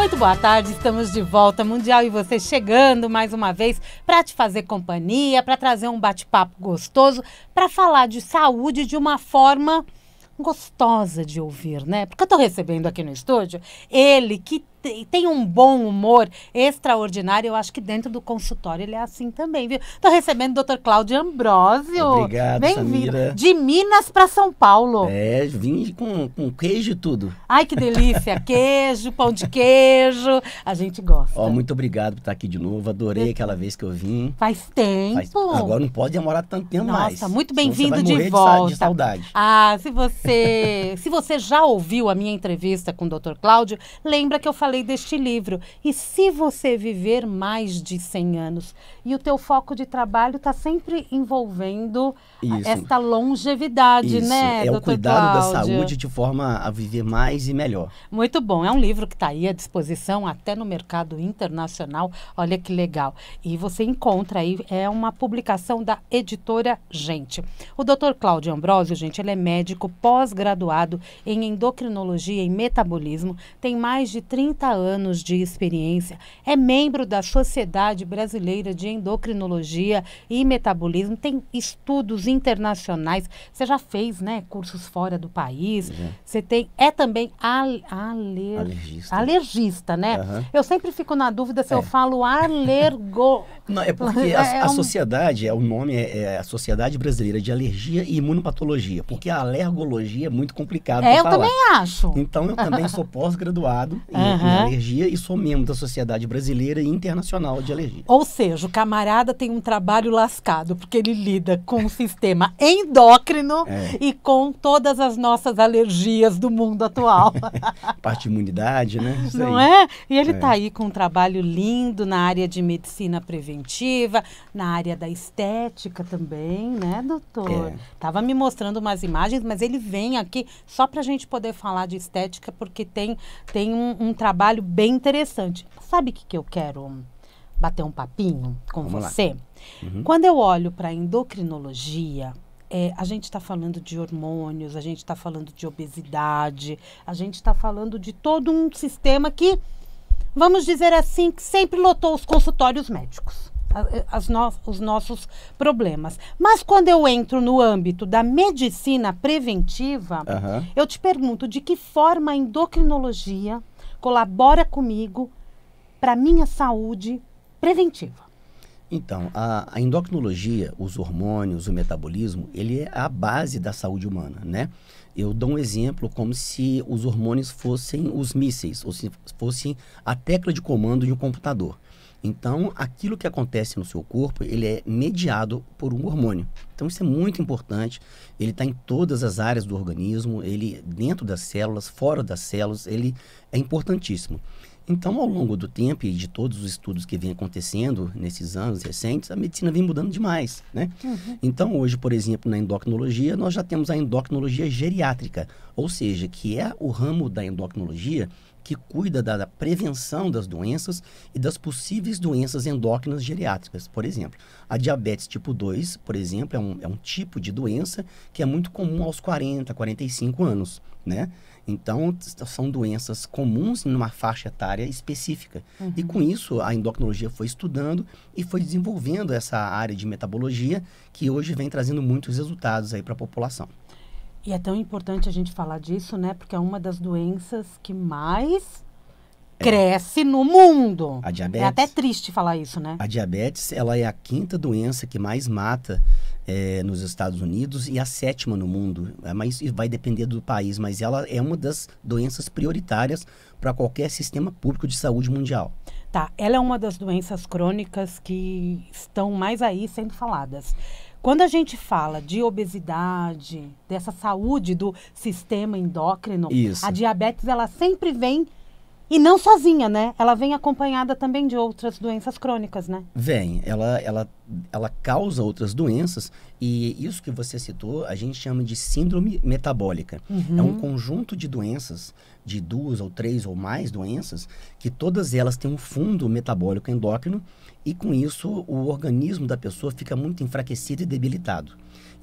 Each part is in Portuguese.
Muito boa tarde, estamos de volta, Mundial e você chegando mais uma vez para te fazer companhia, para trazer um bate-papo gostoso, para falar de saúde de uma forma gostosa de ouvir, né? Porque eu estou recebendo aqui no estúdio ele que tem um bom humor extraordinário. Eu acho que dentro do consultório ele é assim também, viu? Estou recebendo o Dr. Cláudio Ambrosio. Obrigado, bem-vindo. Samira. De Minas para São Paulo. É, vim com queijo e tudo. Ai, que delícia. Queijo, pão de queijo. A gente gosta. Ó, muito obrigado por estar aqui de novo. Adorei aquela vez que eu vim. Faz tempo. Agora não pode demorar tanto tempo mais. Nossa, muito Senão bem-vindo você vai de morrer volta. de saudade. Ah, se você já ouviu a minha entrevista com o Dr. Cláudio, lembra que eu falei deste livro. E se você viver mais de 100 anos e o teu foco de trabalho está sempre envolvendo esta longevidade, Isso, né, é Dr. o cuidado Cláudio? da saúde de forma a viver mais e melhor. Muito bom. É um livro que está aí à disposição até no mercado internacional. Olha que legal. E você encontra aí, é uma publicação da editora Gente. O Dr. Cláudio Ambrosio, gente, ele é médico pós-graduado em endocrinologia e metabolismo, tem mais de 30 anos de experiência, é membro da Sociedade Brasileira de Endocrinologia e Metabolismo, tem estudos internacionais. Você já fez, né, cursos fora do país. Você é também alergista, né? Uhum. Eu sempre fico na dúvida se eu falo alergo... Não, é porque a sociedade, o nome é a Sociedade Brasileira de Alergia e Imunopatologia, porque a alergologia é muito complicado para falar. Eu também acho. Então, eu também sou pós-graduado em alergia e sou membro da Sociedade Brasileira e Internacional de Alergia. Ou seja, o camarada tem um trabalho lascado, porque ele lida com o sistema endócrino e com todas as nossas alergias do mundo atual. Parte de imunidade, né? Isso Não aí. é? E ele está aí com um trabalho lindo na área de medicina preventiva, na área da estética também, né, doutor? Tava me mostrando umas imagens, mas ele vem aqui só para a gente poder falar de estética, porque tem um trabalho bem interessante. Sabe o que eu quero bater um papinho com você? Quando eu olho para a endocrinologia, a gente está falando de hormônios, a gente está falando de obesidade, a gente está falando de todo um sistema que, vamos dizer assim, que sempre lotou os consultórios médicos, os nossos problemas. Mas quando eu entro no âmbito da medicina preventiva, eu te pergunto de que forma a endocrinologia colabora comigo para a minha saúde preventiva. Então, a endocrinologia, os hormônios, o metabolismo, ele é a base da saúde humana, né? Eu dou um exemplo como se os hormônios fossem os mísseis, ou se fossem a tecla de comando de um computador. Então, aquilo que acontece no seu corpo, ele é mediado por um hormônio. Então, isso é muito importante. Ele está em todas as áreas do organismo, ele dentro das células, fora das células, ele é importantíssimo. Então, ao longo do tempo e de todos os estudos que vêm acontecendo nesses anos recentes, a medicina vem mudando demais, né? Então, hoje, por exemplo, na endocrinologia, nós já temos a endocrinologia geriátrica, ou seja, que é o ramo da endocrinologia que cuida da prevenção das doenças e das possíveis doenças endócrinas geriátricas. Por exemplo, a diabetes tipo 2, por exemplo, é um tipo de doença que é muito comum aos 40, 45 anos, né? Então, são doenças comuns numa faixa etária específica. E com isso, a endocrinologia foi estudando e foi desenvolvendo essa área de metabologia que hoje vem trazendo muitos resultados aí para a população. E é tão importante a gente falar disso, né? Porque é uma das doenças que mais cresce no mundo. A diabetes. É até triste falar isso, né? A diabetes, ela é a 5ª doença que mais mata nos Estados Unidos e a 7ª no mundo. Mas vai depender do país, mas ela é uma das doenças prioritárias para qualquer sistema público de saúde mundial. Tá, ela é uma das doenças crônicas que estão mais aí sendo faladas. Quando a gente fala de obesidade, dessa saúde do sistema endócrino, a diabetes, ela sempre vem, e não sozinha, né? Ela vem acompanhada também de outras doenças crônicas, né? Vem, ela causa outras doenças, e isso que você citou, a gente chama de síndrome metabólica. É um conjunto de doenças, de 2 ou 3 ou mais doenças, que todas elas têm um fundo metabólico endócrino, e com isso o organismo da pessoa fica muito enfraquecido e debilitado.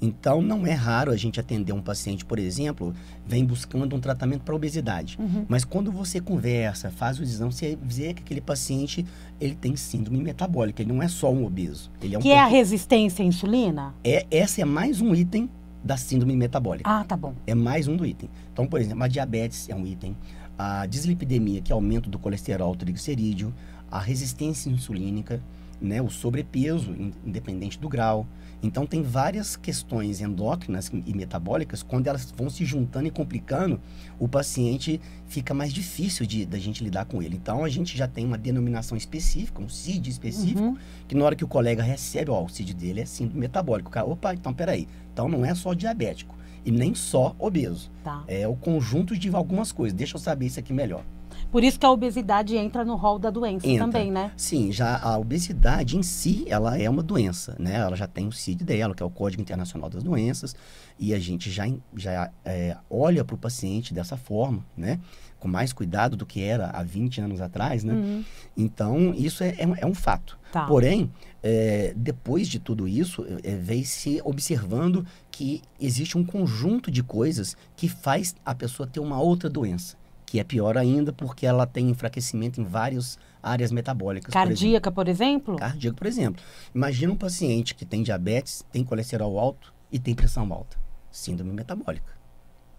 Então, não é raro a gente atender um paciente, por exemplo, vem buscando um tratamento para obesidade. Mas quando você conversa, faz o exame, você vê que aquele paciente, ele tem síndrome metabólica, ele não é só um obeso. Ele é Que é a resistência à insulina? Essa é mais um item da síndrome metabólica. Ah, tá bom. É mais um do item. Então, por exemplo, a diabetes é um item, a dislipidemia, que é aumento do colesterol triglicerídeo, a resistência insulínica, né, o sobrepeso, independente do grau. Então, tem várias questões endócrinas e metabólicas, quando elas vão se juntando e complicando, o paciente fica mais difícil da gente lidar com ele. Então, a gente já tem uma denominação específica, um CID específico, que na hora que o colega recebe, ó, o CID dele é síndrome metabólica. O cara, opa, então peraí. Então, não é só diabético e nem só obeso. Tá. É o conjunto de algumas coisas. Deixa eu saber isso aqui melhor. Por isso que a obesidade entra no rol da doença também, né? Sim, já a obesidade em si, ela é uma doença, né? Ela já tem o CID dela, que é o Código Internacional das Doenças, e a gente já olha para o paciente dessa forma, né? Com mais cuidado do que era há 20 anos atrás, né? Então, isso é um fato. Tá. Porém, depois de tudo isso, vem se observando que existe um conjunto de coisas que faz a pessoa ter uma outra doença. Que é pior ainda porque ela tem enfraquecimento em várias áreas metabólicas. Cardíaca, por exemplo? Cardíaca, por exemplo. Imagina um paciente que tem diabetes, tem colesterol alto e tem pressão alta. Síndrome metabólica.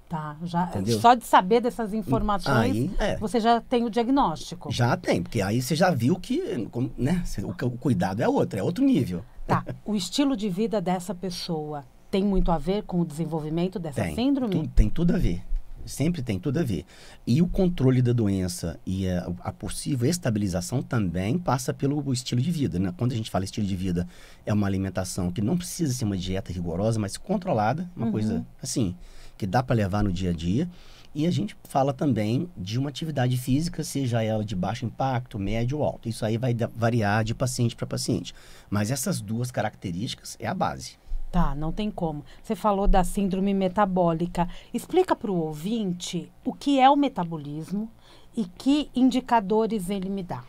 Tá, já, entendeu? Só de saber dessas informações, você já tem o diagnóstico. Já tem, porque aí você já viu que, né, o cuidado é outro nível. Tá, o estilo de vida dessa pessoa tem muito a ver com o desenvolvimento dessa síndrome? Tem tudo a ver. Sempre tem tudo a ver. E o controle da doença e a possível estabilização também passa pelo estilo de vida, né? Quando a gente fala estilo de vida, é uma alimentação que não precisa ser uma dieta rigorosa, mas controlada, uma coisa assim, que dá para levar no dia a dia. E a gente fala também de uma atividade física, seja ela de baixo impacto, médio ou alto. Isso aí vai variar de paciente para paciente. Mas essas duas características é a base. Tá, não tem como. Você falou da síndrome metabólica. Explica para o ouvinte o que é o metabolismo e que indicadores ele me dá.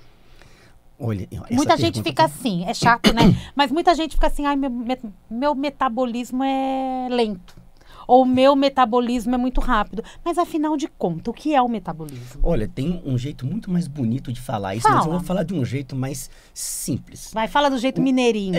Olha, muita gente fica assim, é chato, né? Mas muita gente fica assim, ai, meu metabolismo é lento. Ou o meu metabolismo é muito rápido. Mas, afinal de contas, o que é o metabolismo? Olha, tem um jeito muito mais bonito de falar isso, mas eu vou falar de um jeito mais simples. Vai, fala do jeito mineirinho.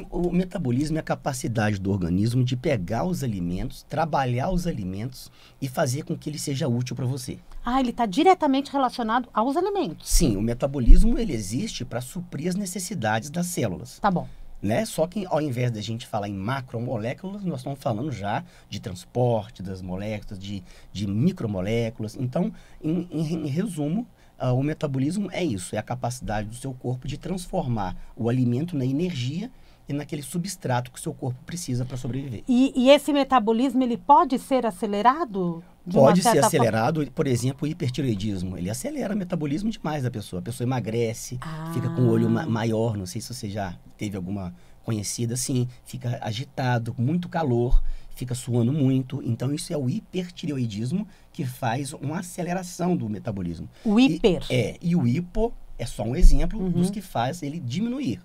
O metabolismo é a capacidade do organismo de pegar os alimentos, trabalhar os alimentos e fazer com que ele seja útil para você. Ah, ele está diretamente relacionado aos alimentos. Sim, o metabolismo ele existe para suprir as necessidades das células. Tá bom. Né? Só que ao invés da gente falar em macromoléculas, nós estamos falando já de transporte das moléculas, de micromoléculas. Então, em resumo, o metabolismo é isso, é a capacidade do seu corpo de transformar o alimento na energia e naquele substrato que o seu corpo precisa para sobreviver. E esse metabolismo, ele pode ser acelerado? Pode ser acelerado, por exemplo, o hipertireoidismo. Ele acelera o metabolismo demais da pessoa. A pessoa emagrece, fica com o olho maior, não sei se você já teve alguma conhecida assim, fica agitado, muito calor, fica suando muito. Então, isso é o hipertireoidismo que faz uma aceleração do metabolismo. O hiper. E o hipo é só um exemplo dos que faz ele diminuir.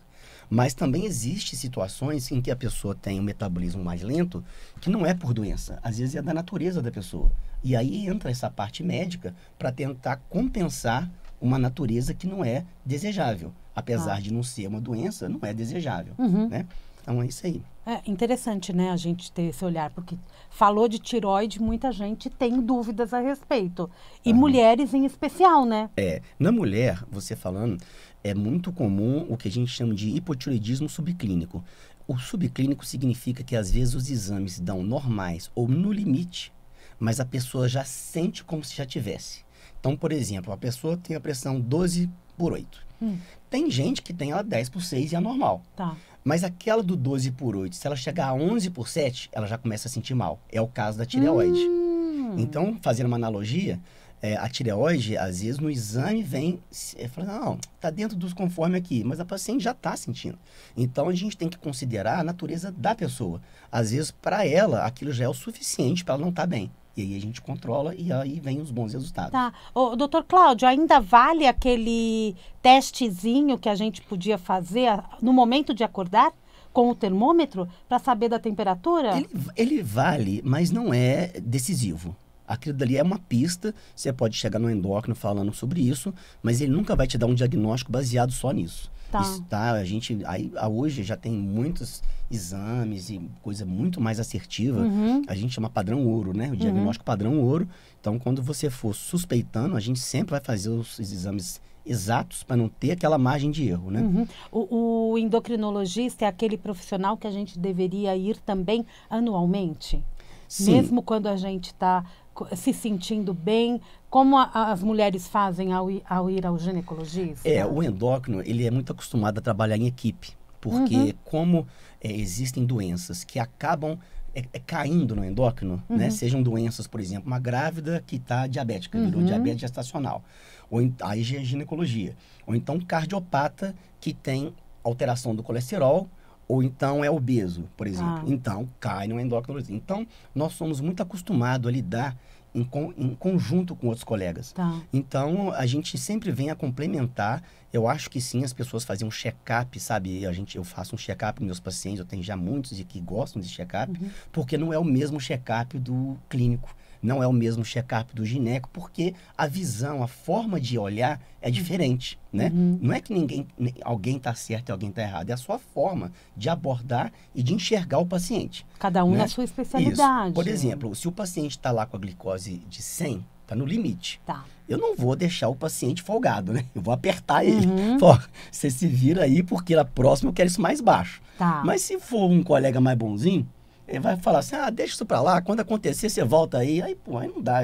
Mas também existem situações em que a pessoa tem um metabolismo mais lento, que não é por doença, às vezes é da natureza da pessoa. E aí entra essa parte médica para tentar compensar uma natureza que não é desejável. Apesar de não ser uma doença, não é desejável. Né? Então é isso aí. É interessante, né, a gente ter esse olhar, porque falou de tireoide, muita gente tem dúvidas a respeito. E mulheres em especial, né? Na mulher, você falando, é muito comum o que a gente chama de hipotireoidismo subclínico. O subclínico significa que às vezes os exames dão normais ou no limite, mas a pessoa já sente como se já tivesse. Então, por exemplo, a pessoa tem a pressão 12/8. Tem gente que tem ela 10/6 e é normal. Tá. Mas aquela do 12/8, se ela chegar a 11/7, ela já começa a sentir mal. É o caso da tireoide. Então, fazendo uma analogia, a tireoide, às vezes, no exame vem... Fala, não, está dentro dos conformes aqui, mas a paciente já está sentindo. Então, a gente tem que considerar a natureza da pessoa. Às vezes, para ela, aquilo já é o suficiente para ela não estar bem. E aí a gente controla e aí vem os bons resultados. Tá. Ô, doutor Cláudio, ainda vale aquele testezinho que a gente podia fazer no momento de acordar? com o termômetro para saber da temperatura? Ele vale, mas não é decisivo. Aquilo dali é uma pista, você pode chegar no endócrino falando sobre isso, mas ele nunca vai te dar um diagnóstico baseado só nisso. Tá. Isso, tá? Hoje já tem muitos exames e coisa muito mais assertiva. A gente chama padrão ouro, né? O diagnóstico padrão ouro. Então, quando você for suspeitando, a gente sempre vai fazer os exames exatos para não ter aquela margem de erro, né? O endocrinologista é aquele profissional que a gente deveria ir também anualmente? Sim. Mesmo quando a gente está se sentindo bem, como as mulheres fazem ao ir ao ginecologista? O endócrino, ele é muito acostumado a trabalhar em equipe, porque como existem doenças que acabam caindo no endócrino, né? Sejam doenças, por exemplo, uma grávida que está diabética, virou diabetes gestacional, aí já é ginecologia. Ou então um cardiopata que tem alteração do colesterol, ou então é obeso, por exemplo. Então, cai no endocrinologista. Então, nós somos muito acostumados a lidar em conjunto com outros colegas. Então, a gente sempre vem a complementar. Eu acho que sim, as pessoas fazem um check-up, sabe? Eu faço um check-up nos meus pacientes, eu tenho já muitos que gostam de check-up, porque não é o mesmo check-up do clínico. Não é o mesmo check-up do gineco, porque a visão, a forma de olhar é diferente, né? Não é que alguém está certo e alguém está errado. É a sua forma de abordar e de enxergar o paciente. Cada um né? na sua especialidade. Isso. Por exemplo, se o paciente está lá com a glicose de 100, está no limite. Tá. Eu não vou deixar o paciente folgado, né? Eu vou apertar ele. Pô, você se vira aí, porque na próxima eu quero isso mais baixo. Tá. Mas se for um colega mais bonzinho, ele vai falar assim, deixa isso pra lá, quando acontecer você volta aí. Aí, pô, aí não dá.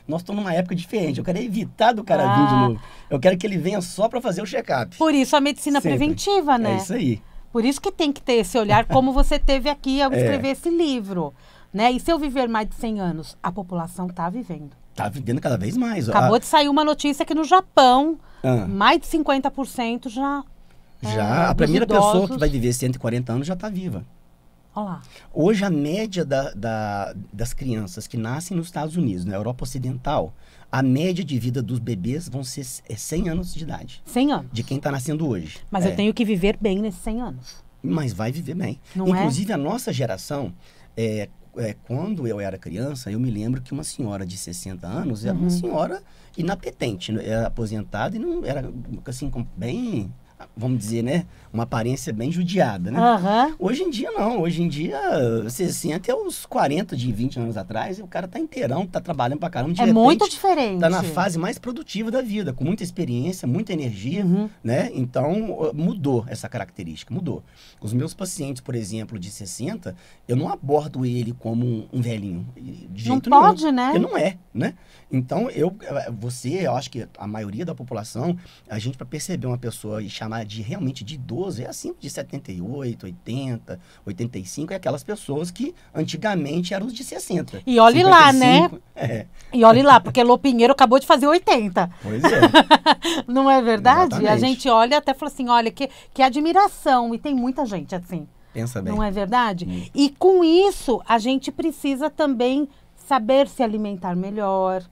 Nós estamos numa época diferente, eu quero evitar do cara vir de novo. Eu quero que ele venha só pra fazer o check-up. Por isso a medicina preventiva, né? É isso aí. Por isso que tem que ter esse olhar, como você teve aqui ao escrever esse livro. Né? E se eu viver mais de 100 anos, a população está vivendo. Está vivendo cada vez mais. Acabou de sair uma notícia que no Japão, mais de 50% já a primeira pessoa que vai viver 140 anos já está viva. Olha lá. Hoje a média das crianças que nascem nos Estados Unidos, na Europa Ocidental, a média de vida dos bebês vão ser 100 anos de idade. 100 anos. De quem está nascendo hoje. Mas eu tenho que viver bem nesses 100 anos. Mas vai viver bem. Não Inclusive a nossa geração, quando eu era criança, eu me lembro que uma senhora de 60 anos era uma senhora inapetente, era aposentada e não era assim, bem, vamos dizer, né? Uma aparência bem judiada, né? Hoje em dia, não. Hoje em dia, 60 até os 40 de 20 anos atrás, o cara tá inteirão, tá trabalhando pra caramba. De repente, muito diferente. Tá na fase mais produtiva da vida, com muita experiência, muita energia, né? Então, mudou essa característica, mudou. Os meus pacientes, por exemplo, de 60, eu não abordo ele como um velhinho. De jeito nenhum. Não pode, né? Porque não é, né? Então, eu acho que a maioria da população, a gente, para perceber uma pessoa e chamar realmente de idoso, é assim, de 78, 80, 85, é aquelas pessoas que antigamente eram os de 60. E olhe 55, lá, né? E olhe lá, porque Lô Pinheiro acabou de fazer 80. Pois é. Não é verdade? Exatamente. A gente olha até fala assim, olha, que admiração. E tem muita gente assim. Pensa bem. Não é verdade? E com isso, a gente precisa também saber se alimentar melhor,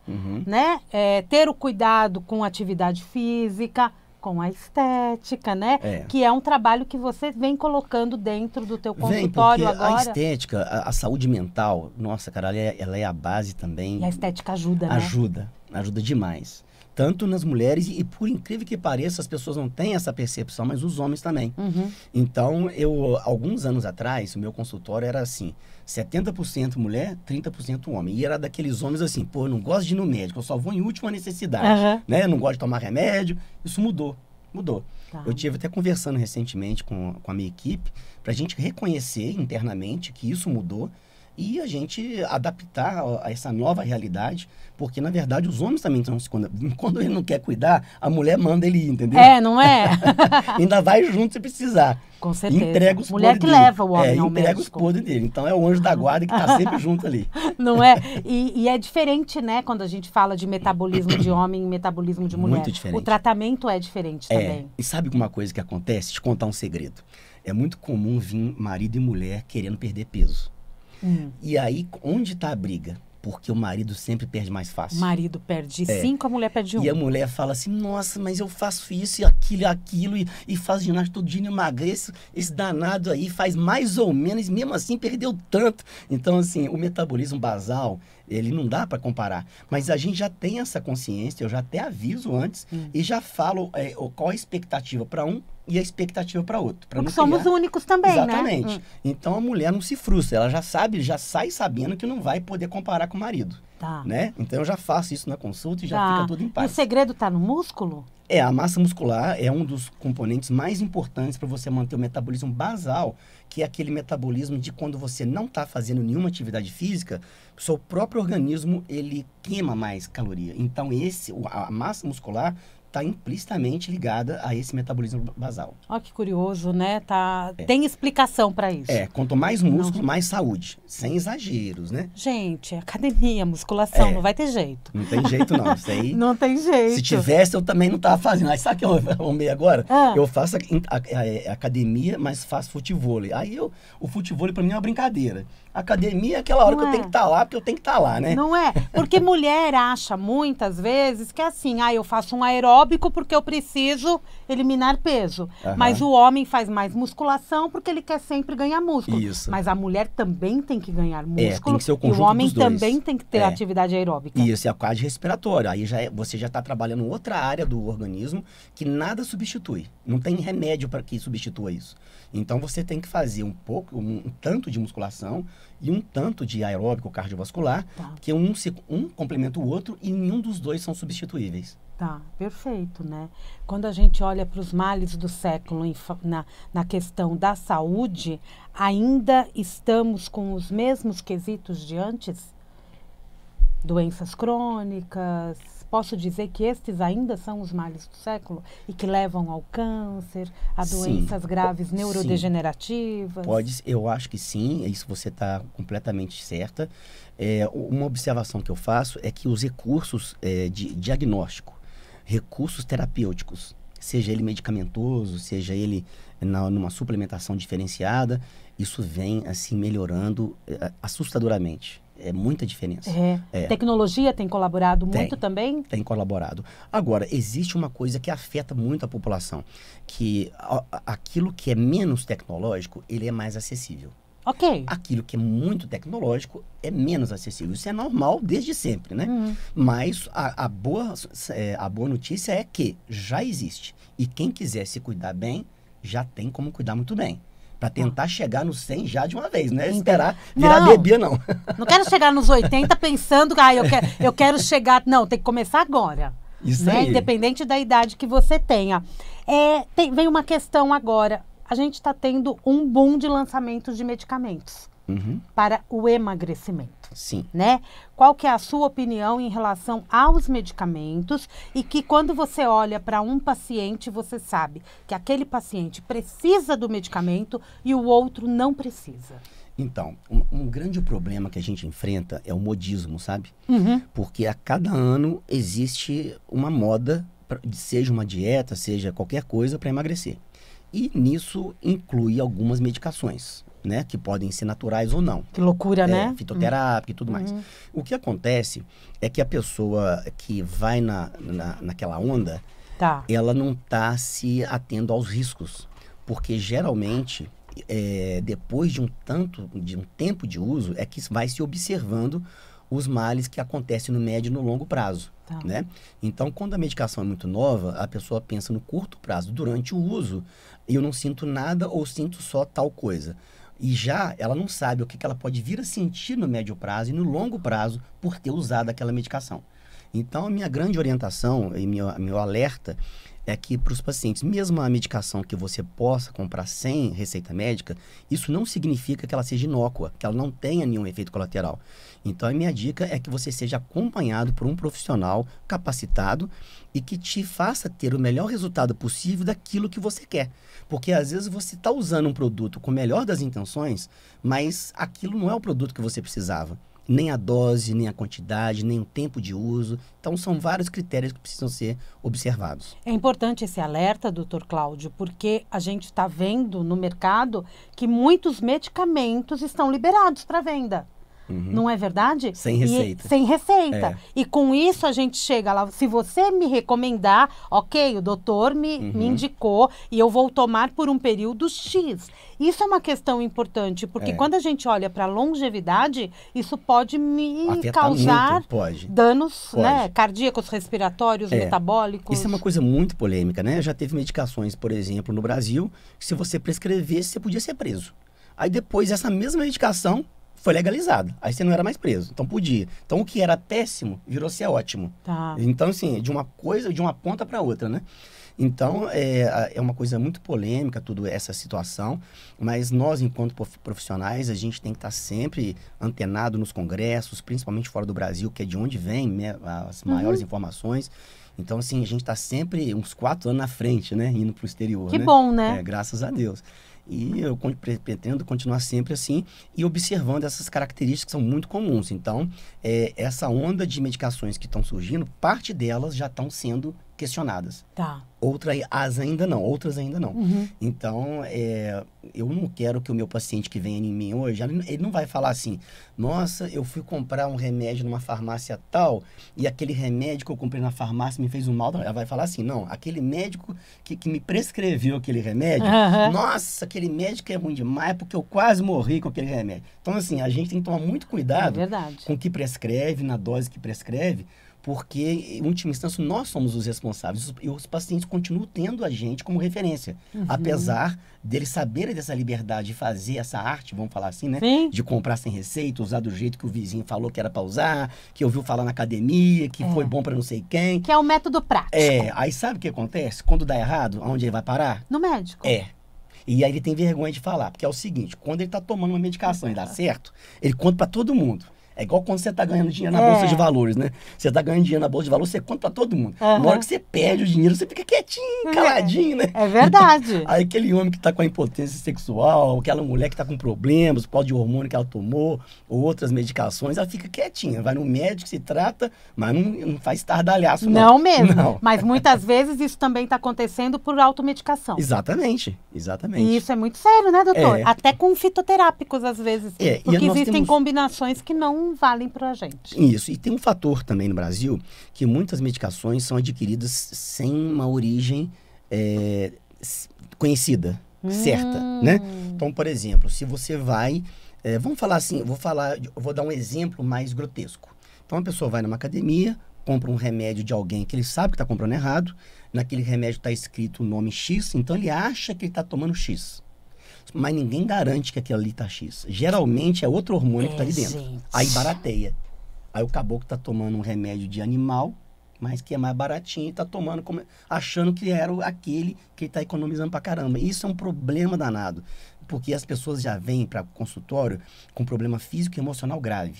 né? Ter o cuidado com a atividade física, com a estética, né? Que é um trabalho que você vem colocando dentro do teu consultório agora. A estética, a saúde mental, nossa, cara, ela é a base também. E a estética ajuda, né? Ajuda demais. Tanto nas mulheres, e por incrível que pareça, as pessoas não têm essa percepção, mas os homens também. Então, alguns anos atrás, o meu consultório era assim, 70% mulher, 30% homem. E era daqueles homens assim, pô, eu não gosto de ir no médico, eu só vou em última necessidade, né? Eu não gosto de tomar remédio. Isso mudou. Tá. Eu estive até conversando recentemente com a minha equipe, pra gente reconhecer internamente que isso mudou e a gente adaptar a essa nova realidade, porque, na verdade, os homens também estão se quando ele não quer cuidar, a mulher manda ele ir, entendeu? Não é? Ainda vai junto se precisar. Com certeza. Entrega os mulher que dele. leva o homem ao entrega médico. os podres dele. Então, é o anjo da guarda que está sempre junto ali. Não é? E é diferente, né, quando a gente fala de metabolismo de homem e metabolismo de mulher. Muito diferente. O tratamento é diferente também. E sabe uma coisa que acontece? Te contar um segredo. É muito comum vir marido e mulher querendo perder peso. E aí, onde está a briga? Porque o marido sempre perde mais O fácil. marido perde 5, a mulher perde 1. E a mulher fala assim, nossa, mas eu faço isso e aquilo, e faço ginástica todo dia, emagreço, esse danado aí faz mais ou menos, e mesmo assim perdeu tanto. Então, assim, o metabolismo basal, ele não dá para comparar. Mas a gente já tem essa consciência, eu já até aviso antes, e já falo qual a expectativa para um e a expectativa para outro. Porque somos únicos também, Exatamente. né? Então a mulher não se frustra, ela já sabe, já sai sabendo que não vai poder comparar com o marido. Tá. Né? Então eu já faço isso na consulta e já fica tudo em paz. E o segredo está no músculo? A massa muscular é um dos componentes mais importantes para você manter o metabolismo basal, que é aquele metabolismo de quando você não está fazendo nenhuma atividade física, o seu próprio organismo ele queima mais caloria. Então a massa muscular está implicitamente ligada a esse metabolismo basal. Olha que curioso, né? Tem explicação para isso. Quanto mais músculo, mais saúde. Sem exageros, né? Gente, academia, musculação, não vai ter jeito. Não tem jeito não, isso aí... Não tem jeito. Se tivesse, eu também não estava fazendo. Mas sabe o que eu arrumei agora? Eu faço academia, mas faço futevôlei. Aí o futevôlei para mim é uma brincadeira. Academia é aquela hora que eu tenho que estar lá, porque eu tenho que estar lá, né? Não é? Porque mulher acha muitas vezes que é assim, eu faço um aeróbico porque eu preciso eliminar peso. Mas o homem faz mais musculação porque ele quer sempre ganhar músculo. Isso. Mas a mulher também tem que ganhar músculo. Tem que ser o conjunto e o homem dos dois. também tem que ter atividade aeróbica. Isso, é a cardiorrespiratória. Aí você já está trabalhando outra área do organismo que nada substitui. Não tem remédio para que substitua isso. Então você tem que fazer um tanto de musculação e um tanto de aeróbico cardiovascular, que um complementa o outro e nenhum dos dois são substituíveis. Tá, perfeito, né? Quando a gente olha para os males do século na questão da saúde, ainda estamos com os mesmos quesitos de antes? Doenças crônicas, posso dizer que estes ainda são os males do século e que levam ao câncer, a doenças graves neurodegenerativas? Eu acho que sim, isso você está completamente certa. Uma observação que eu faço é que os recursos de diagnóstico, recursos terapêuticos, seja ele medicamentoso, seja ele numa suplementação diferenciada, isso vem assim melhorando assustadoramente. É muita diferença. Tecnologia tem colaborado muito também? Tem colaborado. Agora, existe uma coisa que afeta muito a população, que aquilo que é menos tecnológico, ele é mais acessível. Ok. Aquilo que é muito tecnológico é menos acessível. Isso é normal desde sempre, né? Mas a boa notícia é que já existe. E quem quiser se cuidar bem, já tem como cuidar muito bem. Para tentar chegar nos 100 já de uma vez, né? Esperar virar bebê, não. Não quero chegar nos 80 pensando que eu quero chegar... Não, tem que começar agora. Isso né? aí. Independente da idade que você tenha. Vem uma questão agora. A gente está tendo um boom de lançamentos de medicamentos para o emagrecimento. Sim. Né? Qual que é a sua opinião em relação aos medicamentos e que quando você olha para um paciente, você sabe que aquele paciente precisa do medicamento e o outro não precisa? Então, um grande problema que a gente enfrenta é o modismo, sabe? Porque a cada ano existe uma moda, seja uma dieta, seja qualquer coisa para emagrecer. E nisso inclui algumas medicações, né? Que podem ser naturais ou não. Que loucura, né? Fitoterápica e tudo mais. O que acontece é que a pessoa que vai naquela onda, ela não está se atendo aos riscos. Porque geralmente, depois de um tempo de uso, é que vai se observando os males que acontecem no médio e no longo prazo. Né? Então, quando a medicação é muito nova, a pessoa pensa no curto prazo. Durante o uso, eu não sinto nada ou sinto só tal coisa. E já ela não sabe o que ela pode vir a sentir no médio prazo e no longo prazo por ter usado aquela medicação. Então, a minha grande orientação e meu alerta é que para os pacientes, mesmo a medicação que você possa comprar sem receita médica, isso não significa que ela seja inócua, que ela não tenha nenhum efeito colateral. Então, a minha dica é que você seja acompanhado por um profissional capacitado e que te faça ter o melhor resultado possível daquilo que você quer. Porque, às vezes, você está usando um produto com o melhor das intenções, mas aquilo não é o produto que você precisava. Nem a dose, nem a quantidade, nem o tempo de uso. Então, são vários critérios que precisam ser observados. É importante esse alerta, doutor Cláudio, porque a gente está vendo no mercado que muitos medicamentos estão liberados para venda. Não é verdade? Sem receita. Sem receita. E com isso a gente chega lá, se você me recomendar, ok, o doutor me indicou e eu vou tomar por um período X. Isso é uma questão importante, porque quando a gente olha para a longevidade, isso pode me afetar causar muito, pode. danos né, cardíacos, respiratórios, metabólicos. Isso é uma coisa muito polêmica, né? Já teve medicações, por exemplo, no Brasil, que se você prescrevesse, você podia ser preso. Aí depois essa mesma medicação foi legalizada. Aí você não era mais preso. Então podia. Então o que era péssimo virou ser ótimo. Tá. Então, assim, de uma coisa, de uma ponta para outra, né? Então, é uma coisa muito polêmica toda essa situação, mas nós, enquanto profissionais, a gente tem que estar sempre antenado nos congressos, principalmente fora do Brasil, que é de onde vêm as maiores informações. Então, assim, a gente está sempre uns 4 anos na frente, né? Indo para o exterior, Que bom, né? Graças a Deus. E eu pretendo continuar sempre assim e observando essas características que são muito comuns. Então, essa onda de medicações que estão surgindo, parte delas já estão sendo questionadas. Tá. Outras ainda não. Então, eu não quero que o meu paciente que venha em mim hoje, ele não vai falar assim, nossa, eu fui comprar um remédio numa farmácia tal, e aquele remédio que eu comprei na farmácia me fez um mal. Ela vai falar assim, não, aquele médico que me prescreveu aquele remédio, nossa, aquele médico é ruim demais, porque eu quase morri com aquele remédio. Então, assim, a gente tem que tomar muito cuidado com o que prescreve, na dose que prescreve, porque, em última instância, nós somos os responsáveis. E os pacientes continuam tendo a gente como referência. Apesar deles saberem dessa liberdade de fazer essa arte, vamos falar assim, né? Sim. De comprar sem receita, usar do jeito que o vizinho falou que era para usar, que ouviu falar na academia, que foi bom para não sei quem. Que é o método prático. Aí sabe o que acontece? Quando dá errado, aonde ele vai parar? No médico. E aí ele tem vergonha de falar, porque é o seguinte, quando ele tá tomando uma medicação e dá certo, ele conta para todo mundo. É igual quando você tá ganhando dinheiro na Bolsa de Valores, né? Você tá ganhando dinheiro na Bolsa de Valores, você conta pra todo mundo. Na hora que você perde o dinheiro, você fica quietinho, caladinho, né? É verdade. Aí aquele homem que tá com a impotência sexual, aquela mulher que tá com problemas, pó de hormônio que ela tomou, ou outras medicações, ela fica quietinha. Vai no médico, se trata, mas não faz estardalhaço, não. Não mesmo. Não. Mas muitas vezes isso também tá acontecendo por automedicação. Exatamente. E isso é muito sério, né, doutor? Até com fitoterápicos, às vezes. Porque existem combinações que não valem pra gente. Isso. E tem um fator também no Brasil, que muitas medicações são adquiridas sem uma origem conhecida, certa, né? Então, por exemplo, se você vai... vamos falar assim, eu vou dar um exemplo mais grotesco. Então, a pessoa vai numa academia, compra um remédio de alguém que ele sabe que está comprando errado, naquele remédio está escrito o nome X, então ele acha que ele está tomando X. Mas ninguém garante que aquilo ali tá X. Geralmente é outro hormônio que tá ali dentro. Gente. Aí barateia. Aí o caboclo tá tomando um remédio de animal, mas que é mais baratinho e tá tomando, achando que era aquele que ele tá economizando pra caramba. Isso é um problema danado, porque as pessoas já vêm para consultório com problema físico e emocional grave.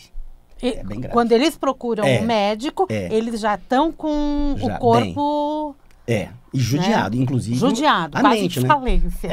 É bem grave. Quando eles procuram um médico, eles já estão com o corpo... E judiado, inclusive. Judiado, a quase mente, né? falência.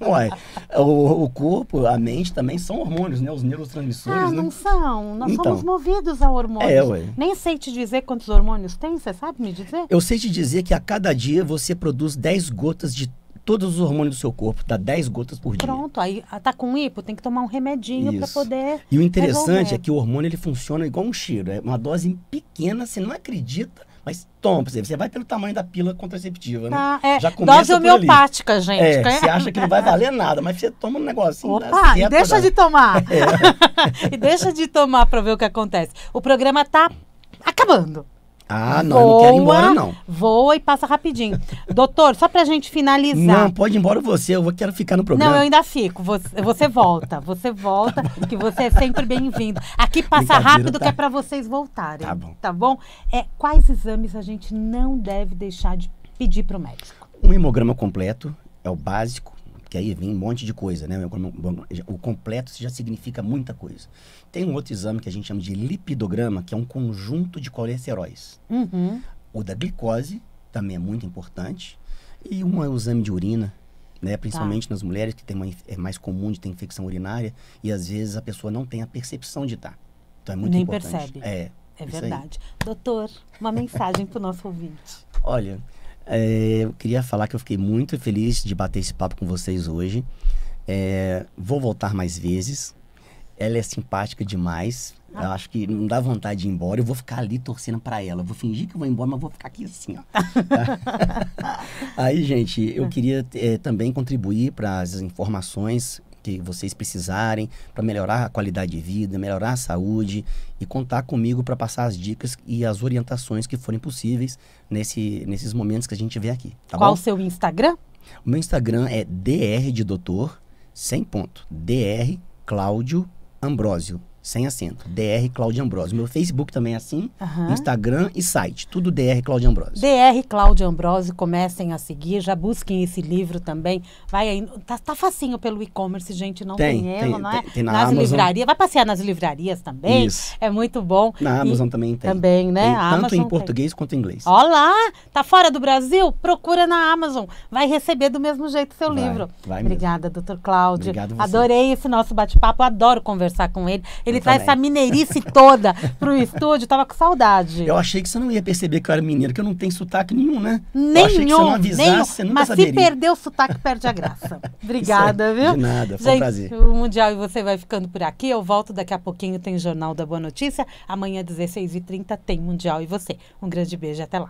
Olha, o corpo, a mente também são hormônios, né? Os neurotransmissores, né? Não são. Nós somos movidos a hormônios. Nem sei te dizer quantos hormônios tem, você sabe me dizer? Eu sei te dizer que a cada dia você produz 10 gotas de todos os hormônios do seu corpo, dá 10 gotas por dia. Pronto, aí tá com hipo, tem que tomar um remedinho para poder E o interessante é que o hormônio ele funciona igual um cheiro, é uma dose pequena, você não acredita, mas toma, você vai pelo tamanho da pílula contraceptiva, né? Já dose homeopática, gente. Você acha que não vai valer nada, mas você toma um negocinho. Opa, e deixa de tomar. E deixa de tomar para ver o que acontece. O programa tá acabando. Não, eu não quero ir embora, não. Voa e passa rapidinho. Doutor, só pra gente finalizar. Não, pode ir embora você, eu quero ficar no programa. Não, eu ainda fico. Você volta, que você é sempre bem-vindo. Aqui passa rápido, que é pra vocês voltarem. Tá bom? Quais exames a gente não deve deixar de pedir pro médico? Um hemograma completo é o básico, que aí vem um monte de coisa, né? O completo já significa muita coisa. Tem um outro exame que a gente chama de lipidograma, que é um conjunto de colesteróis. O da glicose também é muito importante. E um é o exame de urina, né? Principalmente nas mulheres, que é mais comum de ter infecção urinária. E às vezes a pessoa não tem a percepção de estar. Então é muito importante. Nem percebe. É verdade. Doutor, uma mensagem para o nosso ouvinte. Olha, eu queria falar que eu fiquei muito feliz de bater esse papo com vocês hoje. Vou voltar mais vezes. Ela é simpática demais. Eu acho que não dá vontade de ir embora. Eu vou ficar ali torcendo pra ela. Eu vou fingir que eu vou embora, mas vou ficar aqui assim, ó. Aí, gente, eu queria também contribuir para as informações que vocês precisarem para melhorar a qualidade de vida, melhorar a saúde e contar comigo para passar as dicas e as orientações que forem possíveis nesses momentos que a gente vê aqui. Tá Qual bom? o seu Instagram? O meu Instagram é dr de doutor, sem ponto. Dr Cláudio Ambrósio, sem acento. Dr Cláudio Ambrósio. Meu Facebook também é assim, Instagram e site. Tudo Dr Cláudio Ambrósio. Dr Cláudio Ambrósio, comecem a seguir, já busquem esse livro também. Vai aí, tá facinho pelo e-commerce, gente, não tem erro, não é? Tem na nas Amazon. livrarias, vai passear nas livrarias também. Isso. É muito bom. Na Amazon também tem. Também, né? Tem A tanto Amazon em português quanto em inglês. Ó lá, tá fora do Brasil? Procura na Amazon. Vai receber do mesmo jeito seu livro. Vai mesmo. Obrigada, doutor Cláudio. Obrigado você. Adorei esse nosso bate-papo, adoro conversar com ele. Ele Eu traz também. essa mineirice toda pro estúdio, tava com saudade. Eu achei que você não ia perceber que eu era mineiro, que eu não tenho sotaque nenhum, né? Eu achei que você não avisasse, você nunca mas saberia. se perder o sotaque, perde a graça. Obrigada, Isso aí, viu? de nada, foi um Gente, prazer. o Mundial e você vai ficando por aqui. Eu volto daqui a pouquinho, tem Jornal da Boa Notícia. Amanhã, 16h30, tem Mundial e você. Um grande beijo, até lá.